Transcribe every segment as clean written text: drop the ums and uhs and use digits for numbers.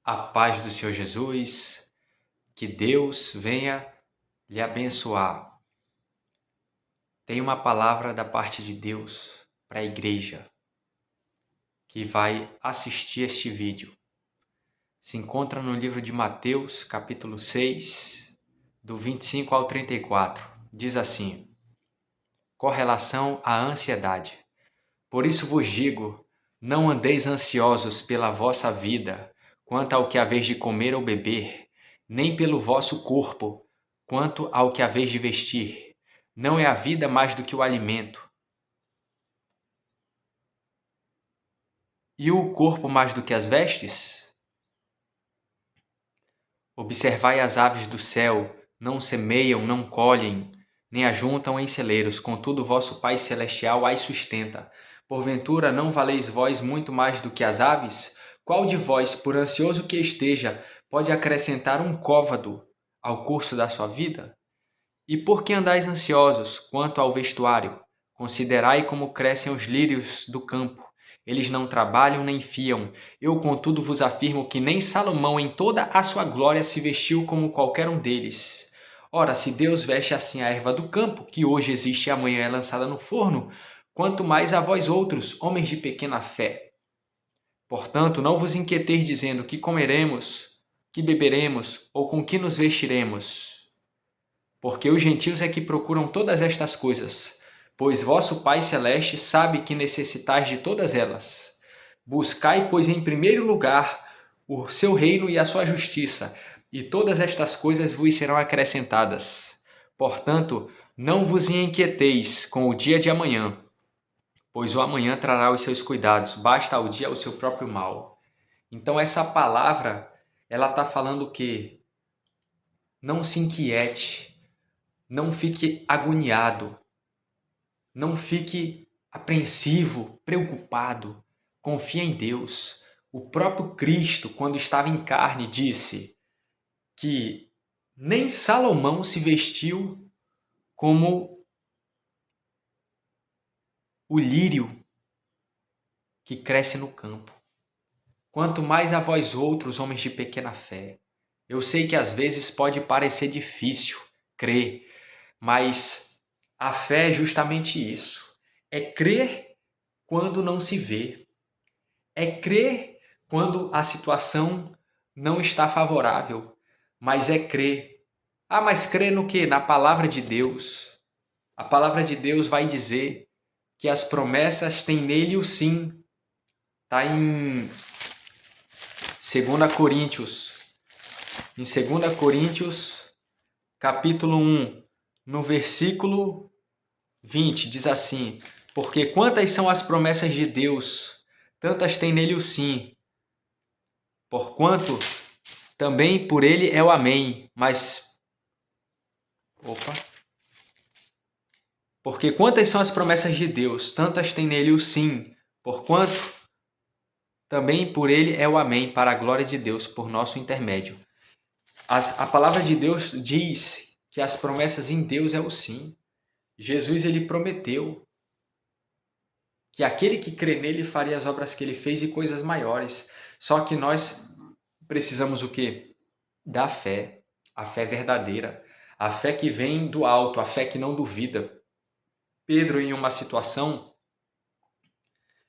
A paz do Senhor Jesus, que Deus venha lhe abençoar. Tem uma palavra da parte de Deus para a igreja que vai assistir este vídeo. Se encontra no livro de Mateus, capítulo 6, do 25 ao 34. Diz assim: Correlação à ansiedade. Por isso vos digo, não andeis ansiosos pela vossa vida, quanto ao que haveis de comer ou beber, nem pelo vosso corpo, quanto ao que haveis de vestir. Não é a vida mais do que o alimento, e o corpo mais do que as vestes? Observai as aves do céu, não semeiam, não colhem, nem ajuntam em celeiros, contudo vosso Pai Celestial as sustenta. Porventura não valeis vós muito mais do que as aves? Qual de vós, por ansioso que esteja, pode acrescentar um côvado ao curso da sua vida? E por que andais ansiosos quanto ao vestuário? Considerai como crescem os lírios do campo. Eles não trabalham nem fiam. Eu, contudo, vos afirmo que nem Salomão, em toda a sua glória, se vestiu como qualquer um deles. Ora, se Deus veste assim a erva do campo, que hoje existe e amanhã é lançada no forno, quanto mais a vós outros, homens de pequena fé. Portanto, não vos inquieteis dizendo que comeremos, que beberemos ou com que nos vestiremos. Porque os gentios é que procuram todas estas coisas, pois vosso Pai Celeste sabe que necessitais de todas elas. Buscai, pois, em primeiro lugar o seu reino e a sua justiça, e todas estas coisas vos serão acrescentadas. Portanto, não vos inquieteis com o dia de amanhã, pois o amanhã trará os seus cuidados, basta ao dia o seu próprio mal. Então essa palavra, ela está falando o quê? Não se inquiete. Não fique agoniado, não fique apreensivo, preocupado. Confia em Deus. O próprio Cristo, quando estava em carne, disse que nem Salomão se vestiu como o lírio que cresce no campo. Quanto mais a vós outros, homens de pequena fé. Eu sei que às vezes pode parecer difícil crer, mas a fé é justamente isso. É crer quando não se vê. É crer quando a situação não está favorável. Mas é crer. Ah, mas crer no quê? Na palavra de Deus. A palavra de Deus vai dizer que as promessas têm nele o sim. Está em 2 Coríntios. Em 2 Coríntios, capítulo 1, no versículo 20, diz assim: Porque quantas são as promessas de Deus, tantas tem nele o sim. Porquanto também por ele é o amém, Porque quantas são as promessas de Deus, tantas tem nele o sim. Porquanto também por ele é o amém, para a glória de Deus, por nosso intermédio. A palavra de Deus diz que as promessas em Deus é o sim. Jesus, ele prometeu que aquele que crê nele faria as obras que ele fez e coisas maiores. Só que nós precisamos o quê? Da fé. A fé verdadeira. A fé que vem do alto, a fé que não duvida. Pedro, em uma situação,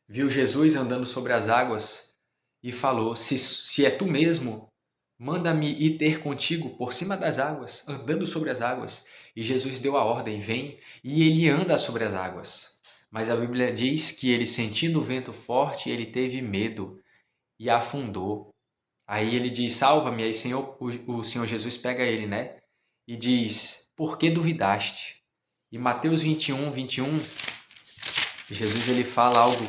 viu Jesus andando sobre as águas e falou: se é tu mesmo, manda-me ir ter contigo por cima das águas, andando sobre as águas. E Jesus deu a ordem: vem, e ele anda sobre as águas. Mas a Bíblia diz que ele, sentindo o vento forte, ele teve medo e afundou. Aí ele diz: salva-me. Aí o Senhor Jesus pega ele, né? E diz: por que duvidaste? E Mateus 21, Jesus ele fala algo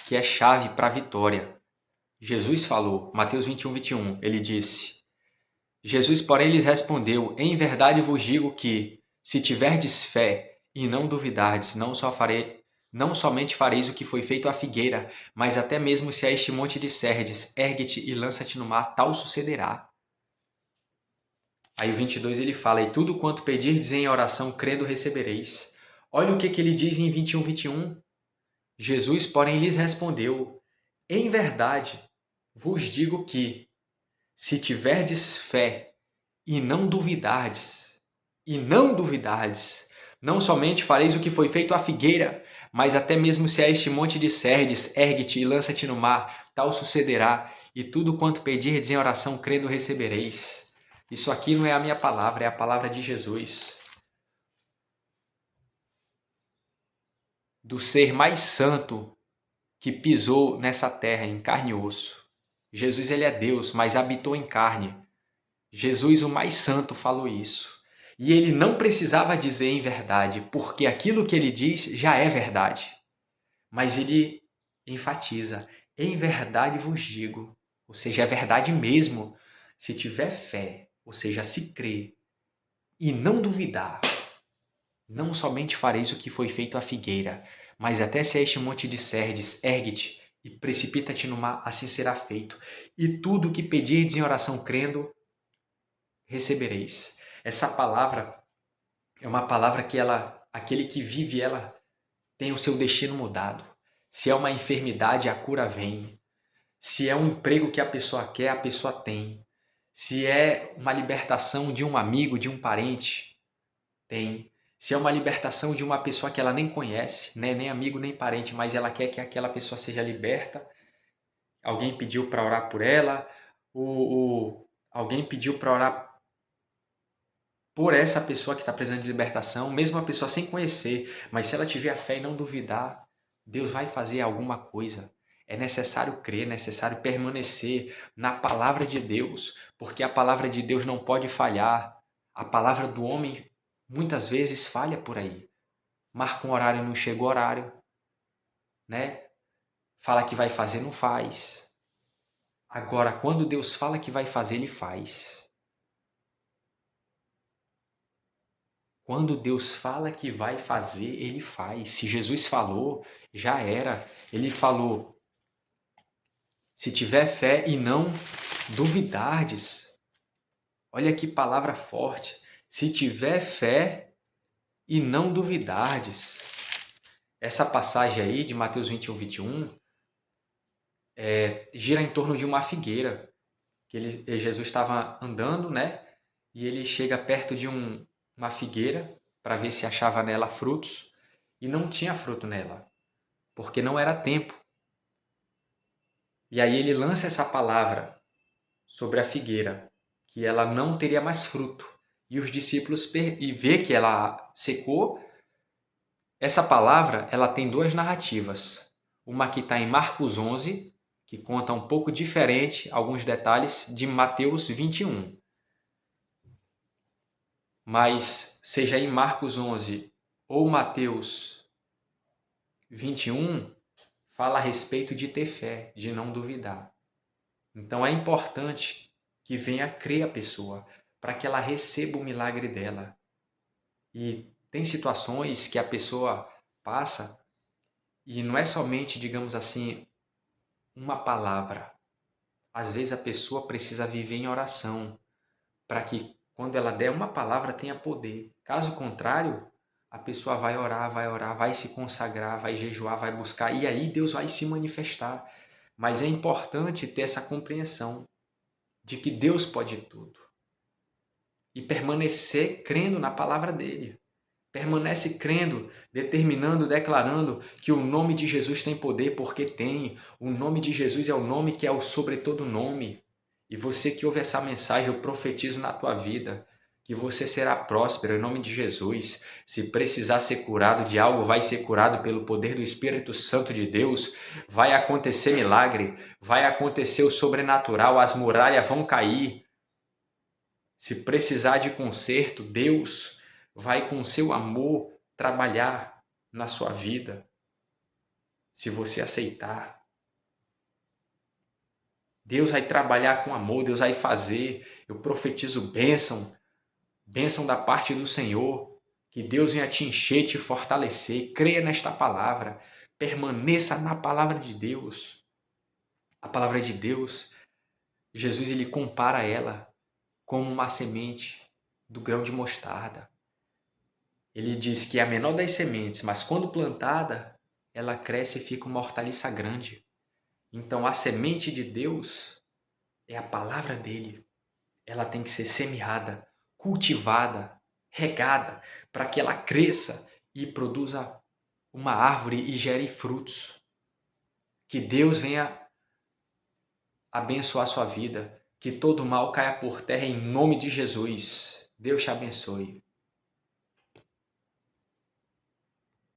que é chave para a vitória. Jesus falou, Mateus 21, ele disse: Jesus, porém, lhes respondeu: em verdade vos digo que, se tiverdes fé e não duvidardes, não somente fareis o que foi feito à figueira, mas até mesmo se a este monte disserdes: ergue-te e lança-te no mar, tal sucederá. Aí o 22 ele fala: e tudo quanto pedirdes em oração, crendo, recebereis. Olha o que ele diz em 21. Jesus, porém, lhes respondeu: em verdade vos digo que, Se tiverdes fé e não duvidardes, não somente fareis o que foi feito à figueira, mas até mesmo se a este monte de Serdes, ergue-te e lança-te no mar, tal sucederá, e tudo quanto pedirdes em oração, crendo recebereis. Isso aqui não é a minha palavra, é a palavra de Jesus. Do ser mais santo que pisou nessa terra em carne e osso. Jesus, ele é Deus, mas habitou em carne. Jesus, o mais santo, falou isso. E ele não precisava dizer em verdade, porque aquilo que ele diz já é verdade. Mas ele enfatiza, em verdade vos digo, ou seja, é verdade mesmo, se tiver fé, ou seja, se crer e não duvidar, não somente fareis o que foi feito à figueira, mas até se a este monte de Serdes, ergue-te e precipita-te no mar, assim será feito. E tudo o que pedirdes em oração crendo, recebereis. Essa palavra é uma palavra que aquele que vive ela tem o seu destino mudado. Se é uma enfermidade, a cura vem. Se é um emprego que a pessoa quer, a pessoa tem. Se é uma libertação de um amigo, de um parente, tem. Se é uma libertação de uma pessoa que ela nem conhece, né? Nem amigo, nem parente, mas ela quer que aquela pessoa seja liberta, alguém pediu para orar por ela, alguém pediu para orar por essa pessoa que está precisando de libertação, mesmo a pessoa sem conhecer, mas se ela tiver a fé e não duvidar, Deus vai fazer alguma coisa. É necessário crer, é necessário permanecer na palavra de Deus, porque a palavra de Deus não pode falhar. A palavra do homem muitas vezes falha por aí. Marca um horário, não chega o horário, né? Fala que vai fazer, não faz. Agora, quando Deus fala que vai fazer, ele faz. Quando Deus fala que vai fazer, ele faz. Se Jesus falou, já era. Ele falou: se tiver fé e não duvidardes. Olha que palavra forte. Se tiver fé e não duvidardes. Essa passagem aí de Mateus 21, 21 gira em torno de uma figueira. Jesus estava andando, né? E ele chega perto de uma figueira para ver se achava nela frutos. E não tinha fruto nela, porque não era tempo. E aí ele lança essa palavra sobre a figueira, que ela não teria mais fruto. E os discípulos e vê que ela secou. Essa palavra ela tem duas narrativas. Uma que está em Marcos 11, que conta um pouco diferente, alguns detalhes, de Mateus 21. Mas seja em Marcos 11 ou Mateus 21, fala a respeito de ter fé, de não duvidar. Então é importante que venha crer a pessoa, para que ela receba o milagre dela. E tem situações que a pessoa passa e não é somente, digamos assim, uma palavra. Às vezes a pessoa precisa viver em oração, para que quando ela der uma palavra tenha poder. Caso contrário, a pessoa vai orar, vai se consagrar, vai jejuar, vai buscar, e aí Deus vai se manifestar. Mas é importante ter essa compreensão de que Deus pode tudo. E permanecer crendo na palavra dele. Permanece crendo, determinando, declarando que o nome de Jesus tem poder, porque tem. O nome de Jesus é o nome que é o sobre todo nome. E você que ouve essa mensagem, eu profetizo na tua vida que você será próspero em nome de Jesus. Se precisar ser curado de algo, vai ser curado pelo poder do Espírito Santo de Deus. Vai acontecer milagre, vai acontecer o sobrenatural, as muralhas vão cair. Se precisar de conserto, Deus vai com seu amor trabalhar na sua vida. Se você aceitar, Deus vai trabalhar com amor, Deus vai fazer. Eu profetizo bênção, bênção da parte do Senhor. Que Deus venha te encher, te fortalecer. Creia nesta palavra. Permaneça na palavra de Deus. A palavra de Deus, Jesus ele compara ela como uma semente do grão de mostarda. Ele diz que é a menor das sementes, mas quando plantada, ela cresce e fica uma hortaliça grande. Então a semente de Deus é a palavra dele. Ela tem que ser semeada, cultivada, regada, para que ela cresça e produza uma árvore e gere frutos. Que Deus venha abençoar a sua vida, que todo mal caia por terra em nome de Jesus. Deus te abençoe.